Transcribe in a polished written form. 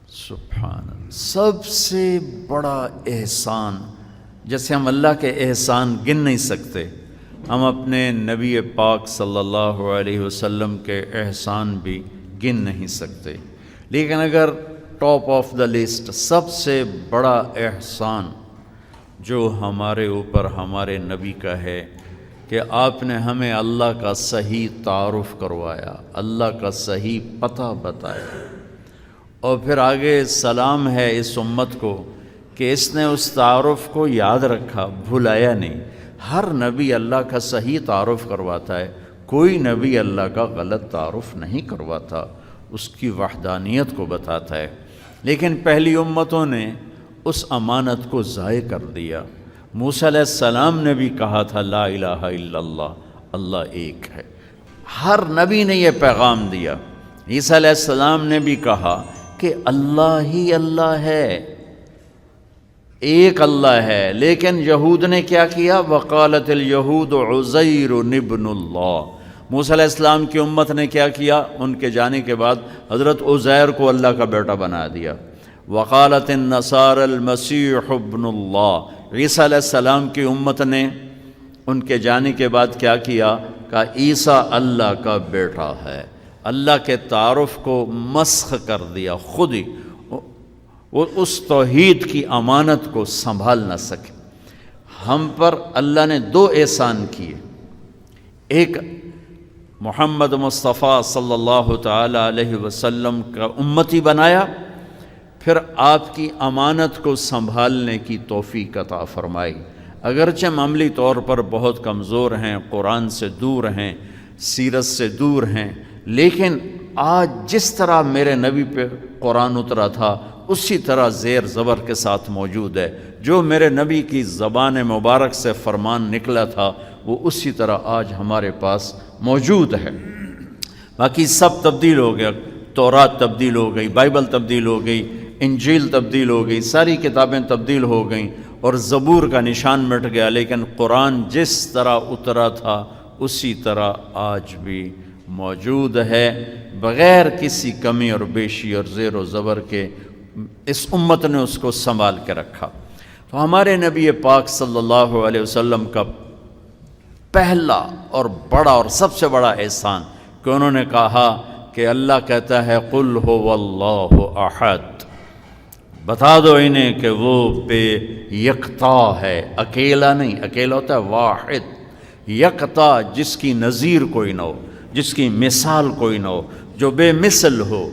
سبحان اللہ، سب سے بڑا احسان، جیسے ہم اللہ کے احسان گن نہیں سکتے، ہم اپنے نبی پاک صلی اللہ علیہ وسلم کے احسان بھی گن نہیں سکتے، لیکن اگر ٹاپ آف دا لسٹ سب سے بڑا احسان جو ہمارے اوپر ہمارے نبی کا ہے کہ آپ نے ہمیں اللہ کا صحیح تعارف کروایا، اللہ کا صحیح پتہ بتایا، اور پھر آگے سلام ہے اس امت کو کہ اس نے اس تعارف کو یاد رکھا، بھلایا نہیں۔ ہر نبی اللہ کا صحیح تعارف کرواتا ہے، کوئی نبی اللہ کا غلط تعارف نہیں کرواتا، اس کی وحدانیت کو بتاتا ہے، لیکن پہلی امتوں نے اس امانت کو ضائع کر دیا۔ موسیٰ علیہ السلام نے بھی کہا تھا لا الہ الا اللہ، اللہ ایک ہے، ہر نبی نے یہ پیغام دیا۔ عیسیٰ علیہ السلام نے بھی کہا کہ اللہ ہی اللہ ہے، ایک اللہ ہے، لیکن یہود نے کیا کیا؟ وقالت الیہود عزیر ابن اللہ۔ موسیٰ علیہ السلام کی امت نے کیا کیا؟ ان کے جانے کے بعد حضرت عزیر کو اللہ کا بیٹا بنا دیا۔ وقالت النصارى المسیح ابن اللہ۔ عیسیٰ علیہ السلام کی امت نے ان کے جانے کے بعد کیا کیا؟ کہا عیسیٰ اللہ کا بیٹا ہے، اللہ کے تعارف کو مسخ کر دیا، خود ہی وہ اس توحید کی امانت کو سنبھال نہ سکے۔ ہم پر اللہ نے دو احسان کیے، ایک محمد مصطفیٰ صلی اللہ تعالی علیہ وسلم کا امتی بنایا، پھر آپ کی امانت کو سنبھالنے کی توفیق عطا فرمائی۔ اگرچہ ہم عملی طور پر بہت کمزور ہیں، قرآن سے دور ہیں، سیرت سے دور ہیں، لیکن آج جس طرح میرے نبی پہ قرآن اترا تھا اسی طرح زیر زبر کے ساتھ موجود ہے، جو میرے نبی کی زبان مبارک سے فرمان نکلا تھا وہ اسی طرح آج ہمارے پاس موجود ہے۔ باقی سب تبدیل ہو گیا، تورات تبدیل ہو گئی، بائبل تبدیل ہو گئی، انجیل تبدیل ہو گئی، ساری کتابیں تبدیل ہو گئیں اور زبور کا نشان مٹ گیا، لیکن قرآن جس طرح اترا تھا اسی طرح آج بھی موجود ہے، بغیر کسی کمی اور بیشی اور زیر و زبر کے اس امت نے اس کو سنبھال کے رکھا۔ تو ہمارے نبی پاک صلی اللہ علیہ وسلم کا پہلا اور بڑا اور سب سے بڑا احسان کہ انہوں نے کہا کہ اللہ کہتا ہے قل هو اللہ احد، بتا دو انہیں کہ وہ بے یکتا ہے، اکیلا نہیں، اکیلا ہوتا ہے واحد، یکتا جس کی نظیر کوئی نہ ہو، جس کی مثال کوئی نہ ہو، جو بے مثل ہو،